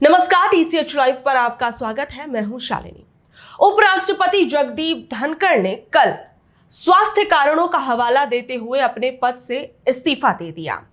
नमस्कार, TCH live पर आपका स्वागत है। मैं हूं शालिनी। उपराष्ट्रपति जगदीप धनखड़ ने कल स्वास्थ्य कारणों का हवाला देते हुए अपने पद से इस्तीफा दे दिया।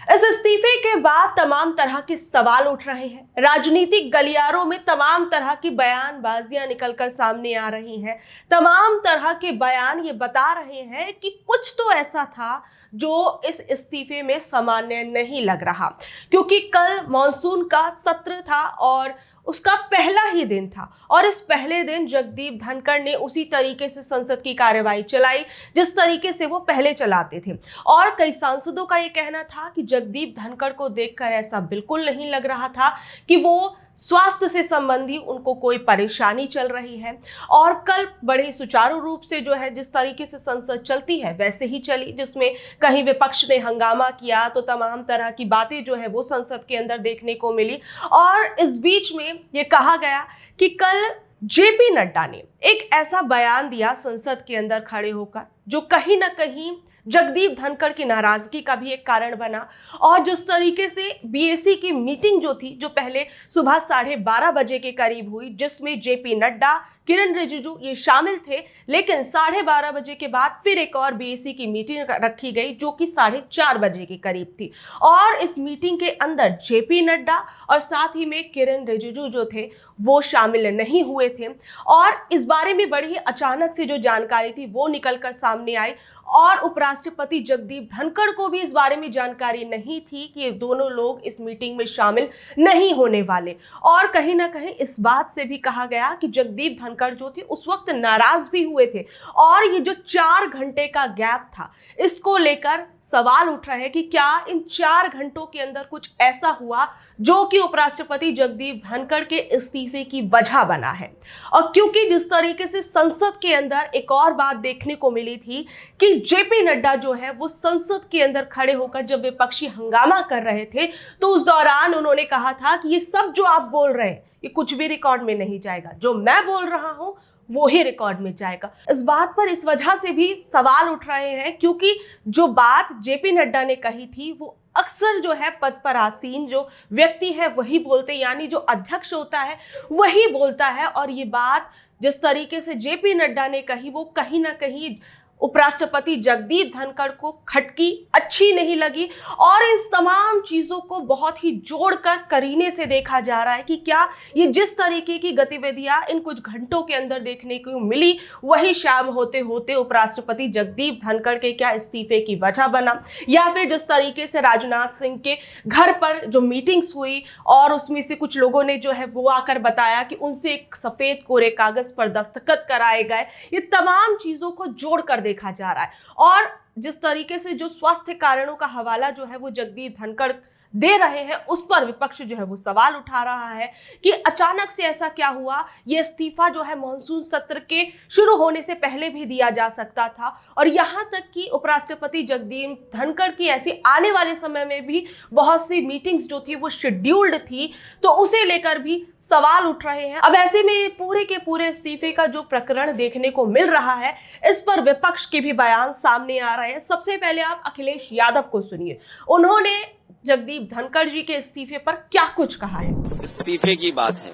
इस इस्तीफे के बाद तमाम तरह के सवाल उठ रहे हैं। राजनीतिक गलियारों में तमाम तरह की बयानबाजियां निकलकर सामने आ रही हैं। तमाम तरह के बयान ये बता रहे हैं कि कुछ तो ऐसा था जो इस इस्तीफे में सामान्य नहीं लग रहा, क्योंकि कल मॉनसून का सत्र था और उसका पहला ही दिन था और इस पहले दिन जगदीप धनखड़ ने उसी तरीके से संसद की कार्यवाही चलाई जिस तरीके से वो पहले चलाते थे। और कई सांसदों का ये कहना था कि जगदीप धनखड़ को देखकर ऐसा बिल्कुल नहीं लग रहा था कि वो स्वास्थ्य से संबंधी उनको कोई परेशानी चल रही है। और कल बड़े सुचारू रूप से जो है जिस तरीके से संसद चलती है वैसे ही चली, जिसमें कहीं विपक्ष ने हंगामा किया तो तमाम तरह की बातें जो है वो संसद के अंदर देखने को मिली। और इस बीच में ये कहा गया कि कल जेपी नड्डा ने एक ऐसा बयान दिया संसद के अंदर खड़े होकर जो कहीं ना कहीं जगदीप धनखड़ की नाराजगी का भी एक कारण बना। और जिस तरीके से बीएसी की मीटिंग जो थी, जो पहले सुबह 12:30 बजे के करीब हुई, जिसमें जेपी नड्डा, किरण रिजिजू ये शामिल थे, लेकिन 12:30 बजे के बाद फिर एक और बीएसी की मीटिंग रखी गई जो कि 4:30 बजे के करीब थी। और इस मीटिंग के अंदर जेपी नड्डा और साथ ही में किरण रिजिजू जो थे वो शामिल नहीं हुए थे। और इस बारे में बड़ी ही अचानक से जो जानकारी थी वो निकलकर सामने आई और उपराष्ट्रपति जगदीप धनखड़ को भी इस बारे में जानकारी नहीं थी कि ये दोनों लोग इस मीटिंग में शामिल नहीं होने वाले। और कहीं ना कहीं इस बात से भी कहा गया कि जगदीप धनखड़ जो थे उस वक्त नाराज भी हुए थे। और ये जो 4 घंटे का गैप था, इसको लेकर सवाल उठ रहे हैं कि क्या इन 4 घंटों के अंदर कुछ ऐसा हुआ जो कि उपराष्ट्रपति जगदीप धनखड़ के इस्तीफे की वजह बना है। और क्योंकि जिस तरीके से संसद के अंदर एक और बात देखने को मिली थी कि जेपी नड्डा जो है वो संसद के अंदर खड़े होकर जब विपक्षी हंगामा कर रहे थे तो उस दौरान उन्होंने कहा था कि ये सब जो आप बोल रहे हैं ये कुछ भी रिकॉर्ड में नहीं जाएगा, जो मैं बोल रहा हूं वो ही रिकॉर्ड में जाएगा। इस बात पर इस वजह से भी सवाल उठ रहे हैं क्योंकि जो बात जेपी नड्डा ने कही थी वो अक्सर जो है पद पर आसीन जो व्यक्ति है वही बोलते, यानी जो अध्यक्ष होता है वही बोलता है। और ये बात जिस तरीके से जेपी नड्डा ने कही वो कहीं ना कहीं उपराष्ट्रपति जगदीप धनखड़ को खटकी, अच्छी नहीं लगी। और इस तमाम चीजों को बहुत ही जोड़कर करीने से देखा जा रहा है कि क्या ये जिस तरीके की गतिविधियां इन कुछ घंटों के अंदर देखने को मिली वही शाम होते होते उपराष्ट्रपति जगदीप धनखड़ के क्या इस्तीफे की वजह बना, या फिर जिस तरीके से राजनाथ सिंह के घर पर जो मीटिंग्स हुई और उसमें से कुछ लोगों ने जो है वो आकर बताया कि उनसे एक सफेद कोरे कागज पर दस्तखत कराए गए, ये तमाम चीजों को जोड़कर देखा जा रहा है। और जिस तरीके से जो स्वास्थ्य कारणों का हवाला जो है वो जगदीप धनखड़ दे रहे हैं उस पर विपक्ष जो है वो सवाल उठा रहा है कि अचानक से ऐसा क्या हुआ। ये इस्तीफा जो है मॉनसून सत्र के शुरू होने से पहले भी दिया जा सकता था और यहां तक कि उपराष्ट्रपति जगदीप धनखड़ की ऐसी आने वाले समय में भी बहुत सी मीटिंग्स जो थी वो शेड्यूल्ड थी, तो उसे लेकर भी सवाल उठ रहे हैं। अब ऐसे में पूरे के पूरे इस्तीफे का जो प्रकरण देखने को मिल रहा है इस पर विपक्ष के भी बयान सामने आ रहे हैं। सबसे पहले आप अखिलेश यादव को सुनिए, उन्होंने जगदीप धनखड़ जी के इस्तीफे पर क्या कुछ कहा है। इस्तीफे की बात है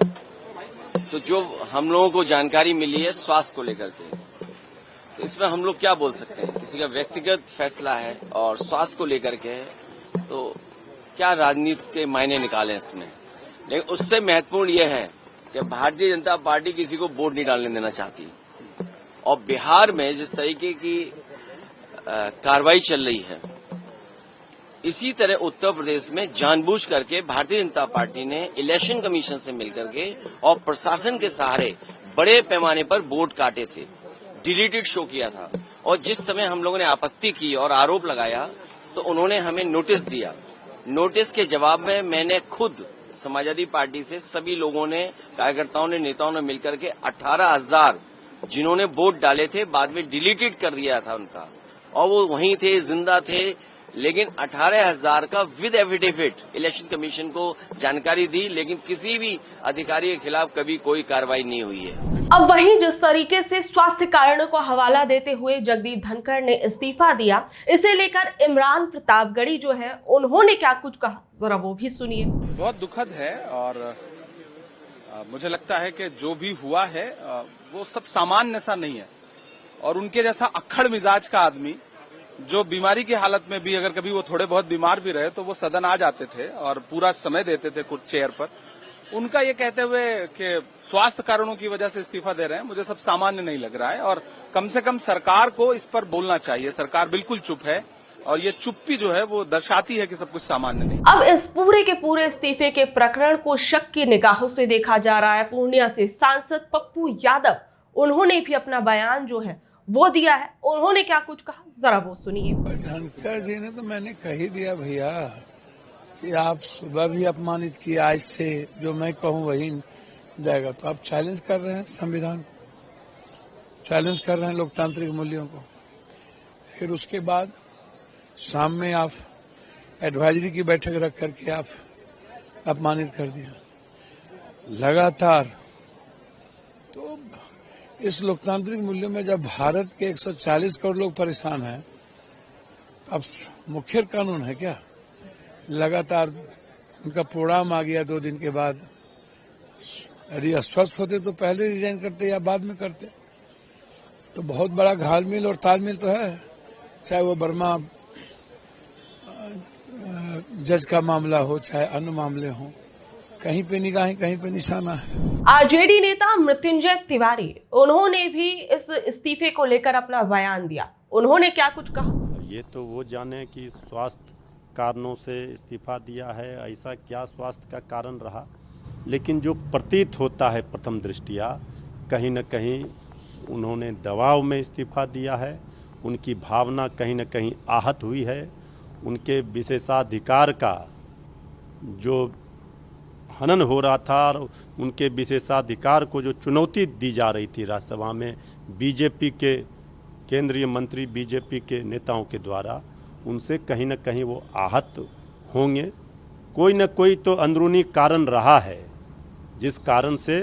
तो जो हम लोगों को जानकारी मिली है स्वास्थ्य को लेकर के, तो इसमें हम लोग क्या बोल सकते हैं, किसी का व्यक्तिगत फैसला है और स्वास्थ्य को लेकर के है, तो क्या राजनीति के मायने निकाले इसमें। लेकिन उससे महत्वपूर्ण यह है कि भारतीय जनता पार्टी किसी को वोट नहीं डालने देना चाहती और बिहार में जिस तरीके की कार्रवाई चल रही है इसी तरह उत्तर प्रदेश में जानबूझ करके भारतीय जनता पार्टी ने इलेक्शन कमीशन से मिलकर के और प्रशासन के सहारे बड़े पैमाने पर वोट काटे थे, डिलीटेड शो किया था। और जिस समय हम लोगों ने आपत्ति की और आरोप लगाया तो उन्होंने हमें नोटिस दिया। नोटिस के जवाब में मैंने खुद समाजवादी पार्टी से सभी लोगों ने, कार्यकर्ताओं ने, नेताओं ने मिलकर के 18,000 जिन्होंने वोट डाले थे बाद में डिलीटेड कर दिया था उनका, और वो वहीं थे, जिंदा थे, लेकिन 18,000 का विद एफिडेविट इलेक्शन कमीशन को जानकारी दी, लेकिन किसी भी अधिकारी के खिलाफ कभी कोई कार्रवाई नहीं हुई है। अब वहीं जिस तरीके से स्वास्थ्य कारणों को हवाला देते हुए जगदीप धनखड़ ने इस्तीफा दिया, इसे लेकर इमरान प्रतापगढ़ी जो है उन्होंने क्या कुछ कहा, जरा वो भी सुनिए। बहुत दुखद है और मुझे लगता है कि जो भी हुआ है वो सब सामान्य सा नहीं है और उनके जैसा अक्खड़ मिजाज का आदमी जो बीमारी की हालत में भी अगर कभी वो थोड़े बहुत बीमार भी रहे तो वो सदन आ जाते थे और पूरा समय देते थे कुछ चेयर पर। उनका ये कहते हुए कि स्वास्थ्य कारणों की वजह से इस्तीफा दे रहे हैं, मुझे सब सामान्य नहीं लग रहा है और कम से कम सरकार को इस पर बोलना चाहिए। सरकार बिल्कुल चुप है और ये चुप्पी जो है वो दर्शाती है कि सब कुछ सामान्य नहीं। अब इस पूरे के पूरे इस्तीफे के प्रकरण को शक की निगाहों से देखा जा रहा है। पूर्णिया से सांसद पप्पू यादव, उन्होंने भी अपना बयान जो है वो दिया है। उन्होंने क्या कुछ कहा, जरा वो सुनिए। धनखड़ जी ने तो मैंने कह ही दिया भैया कि आप सुबह भी अपमानित किए, आज से जो मैं कहूँ वही जाएगा। तो आप चैलेंज कर रहे हैं संविधान, चैलेंज कर रहे हैं लोकतांत्रिक मूल्यों को। फिर उसके बाद शाम में आप एडवाइजरी की बैठक रख करके आप अपमानित कर दिया लगातार। तो इस लोकतांत्रिक मूल्यों में जब भारत के 140 करोड़ लोग परेशान हैं, अब मुखर कानून है क्या? लगातार उनका प्रोग्राम आ गया 2 दिन के बाद। यदि अस्वस्थ होते तो पहले रिजाइन करते या बाद में करते। तो बहुत बड़ा घालमेल और तालमेल तो है, चाहे वो वर्मा जज का मामला हो चाहे अन्य मामले हो, कहीं पे निगाहें कहीं पे निशाना है। आरजेडी नेता मृत्युंजय तिवारी, उन्होंने भी इस इस्तीफे को लेकर अपना बयान दिया। उन्होंने क्या कुछ कहा, ये तो वो जाने कि स्वास्थ्य कारणों से इस्तीफा दिया है, ऐसा क्या स्वास्थ्य का कारण रहा। लेकिन जो प्रतीत होता है प्रथम दृष्टिया, कहीं न कहीं उन्होंने दबाव में इस्तीफा दिया है। उनकी भावना कहीं न कहीं आहत हुई है। उनके विशेषाधिकार का जो हनन हो रहा था और उनके विशेषाधिकार को जो चुनौती दी जा रही थी राज्यसभा में बीजेपी के केंद्रीय मंत्री, बीजेपी के नेताओं के द्वारा, उनसे कहीं न कहीं वो आहत होंगे। कोई न कोई तो अंदरूनी कारण रहा है जिस कारण से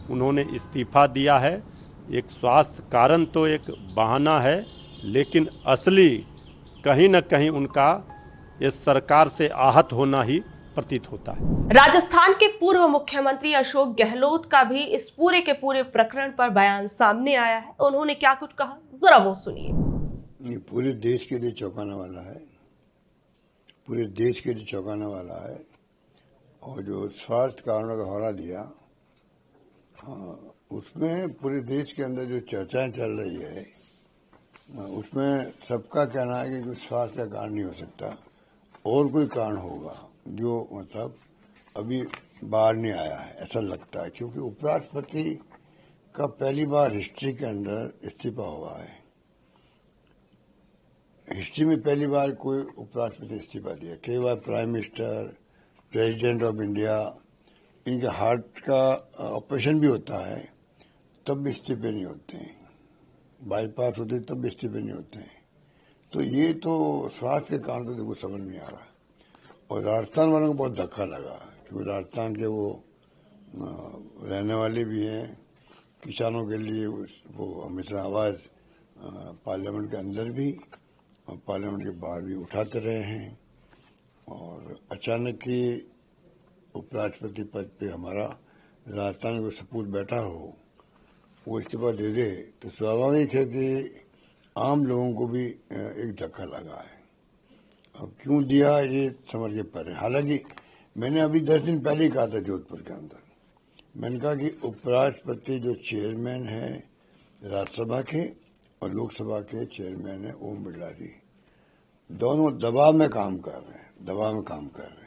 उन्होंने इस्तीफा दिया है। एक स्वास्थ्य कारण तो एक बहाना है, लेकिन असली कहीं न कहीं उनका इस सरकार से आहत होना ही प्रतीत होता है। राजस्थान के पूर्व मुख्यमंत्री अशोक गहलोत का भी इस पूरे के पूरे प्रकरण पर बयान सामने आया है। उन्होंने क्या कुछ कहा, जरा वो सुनिए। ये पूरे देश के लिए चौंकाने वाला है, पूरे देश के लिए चौंकाने वाला है। और जो स्वास्थ्य कारणों का हवाला दिया, उसमें पूरे देश के अंदर जो चर्चाएं चल रही है, उसमें सबका कहना है कि कुछ स्वास्थ्य का कारण नहीं हो सकता और कोई कारण होगा जो मतलब अभी बाहर नहीं आया है, ऐसा लगता है। क्योंकि उपराष्ट्रपति का पहली बार हिस्ट्री के अंदर इस्तीफा हुआ है। हिस्ट्री में पहली बार कोई उपराष्ट्रपति इस्तीफा दिया। कई बार prime minister, president of India, इनके हार्ट का ऑपरेशन भी होता है तब भी इस्तीफे नहीं होते हैं, बाईपास होते तब भी इस्तीफे नहीं होते हैं। तो ये तो स्वास्थ्य के कारण तो देखो समझ नहीं आ रहा। और राजस्थान वालों को बहुत धक्का लगा क्योंकि राजस्थान के वो रहने वाले भी हैं। किसानों के लिए वो हमेशा आवाज़ पार्लियामेंट के अंदर भी और पार्लियामेंट के बाहर भी उठाते रहे हैं। और अचानक ही उपराष्ट्रपति पद पे हमारा राजस्थान को सपूत बैठा हो, वो इस्तीफा दे दे तो स्वाभाविक है कि आम लोगों को भी एक धक्का लगा है। अब क्यों दिया ये समझ के परे। हालांकि मैंने अभी 10 दिन पहले ही कहा था जोधपुर के अंदर, मैंने कहा कि उपराष्ट्रपति जो चेयरमैन है राज्यसभा के और लोकसभा के चेयरमैन है ओम बिरला जी, दोनों दबाव में काम कर रहे हैं, दबाव में काम कर रहे हैं।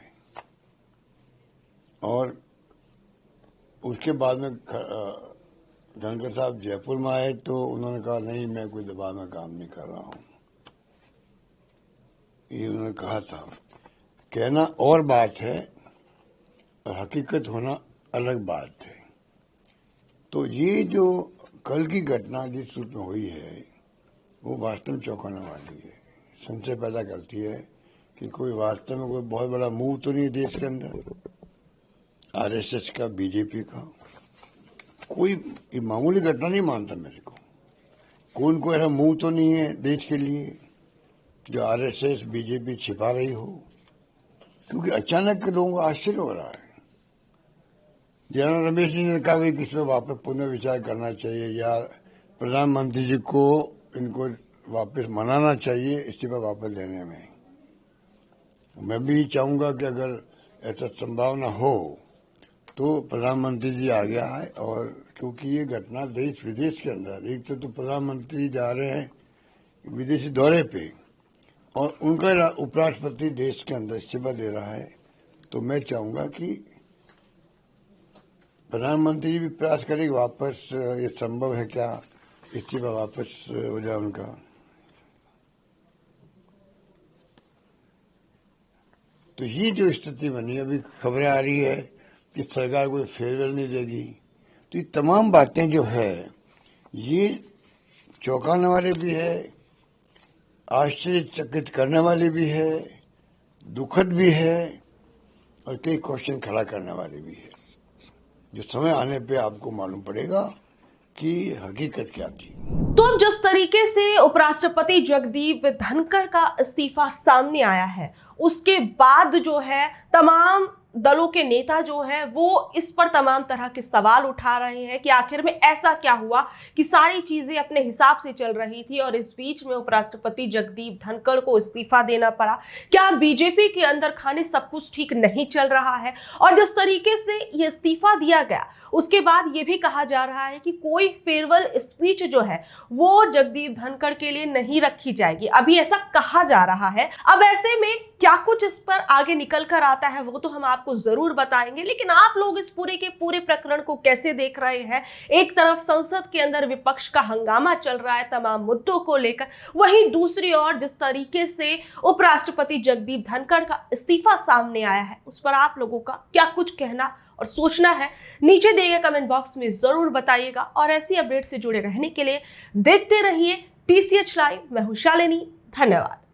और उसके बाद में धनखड़ साहब जयपुर में आए तो उन्होंने कहा नहीं, मैं कोई दबाव में काम नहीं कर रहा हूं। ये उन्होंने कहा था। कहना और बात है और हकीकत होना अलग बात है। तो ये जो कल की घटना जिस रूप में हुई है वो वास्तव में चौंकाने वाली है। संशय पैदा करती है कि कोई वास्तव में कोई बहुत बड़ा मूव तो नहीं है देश के अंदर, आरएसएस का, बीजेपी का। कोई ये मामूली घटना नहीं मानता मेरे को। कौन को ऐसा मूव तो नहीं है देश के लिए जो आरएसएस, बीजेपी छिपा रही हो। क्योंकि अचानक के लोगों को आश्चर्य हो रहा है। जनरल रमेश जी ने कहा कि इसमें वापस पुनर्विचार करना चाहिए या प्रधानमंत्री जी को इनको वापस मनाना चाहिए इस्तीफा वापस लेने में। मैं भी चाहूंगा कि अगर ऐसा संभावना हो तो प्रधानमंत्री जी आगे आए, और क्योंकि ये घटना देश विदेश के अंदर, एक तो प्रधानमंत्री जा रहे हैं विदेशी दौरे पे और उनका उपराष्ट्रपति देश के अंदर इस्तीफा दे रहा है, तो मैं चाहूंगा कि प्रधानमंत्री भी प्रयास करें वापस, ये संभव है क्या इस्तीफा वापस हो जाए उनका। तो ये जो स्थिति बनी, अभी खबरें आ रही है कि सरकार कोई फेयरवेल नहीं देगी, तो ये तमाम बातें जो है ये चौंकाने वाले भी है, आश्चर्यचकित करने वाली भी है, दुखद भी है और कई क्वेश्चन खड़ा करने वाली भी है, जो समय आने पे आपको मालूम पड़ेगा कि हकीकत क्या थी। तो अब जिस तरीके से उपराष्ट्रपति जगदीप धनखड़ का इस्तीफा सामने आया है, उसके बाद जो है तमाम दलों के नेता जो हैं वो इस पर तमाम तरह के सवाल उठा रहे हैं कि आखिर में ऐसा क्या हुआ कि सारी चीजें अपने हिसाब से चल रही थी और इस बीच में उपराष्ट्रपति जगदीप धनखड़ को इस्तीफा देना पड़ा। क्या बीजेपी के अंदर खाने सब कुछ ठीक नहीं चल रहा है? और जिस तरीके से ये इस्तीफा दिया गया उसके बाद ये भी कहा जा रहा है कि कोई फेयरवेल स्पीच जो है वो जगदीप धनखड़ के लिए नहीं रखी जाएगी, अभी ऐसा कहा जा रहा है। अब ऐसे में क्या कुछ इस पर आगे निकल कर आता है वो तो हम आपको जरूर बताएंगे, लेकिन आप लोग इस पूरे के पूरे प्रकरण को कैसे देख रहे हैं? एक तरफ संसद के अंदर विपक्ष का हंगामा चल रहा है तमाम मुद्दों को लेकर, वहीं दूसरी ओर जिस तरीके से उपराष्ट्रपति जगदीप धनखड़ का इस्तीफा सामने आया है उस पर आप लोगों का क्या कुछ कहना और सोचना है नीचे दिए गए कमेंट बॉक्स में जरूर बताइएगा। और ऐसी अपडेट से जुड़े रहने के लिए देखते रहिए TCH लाइव। मैं हूं शालिनी, धन्यवाद।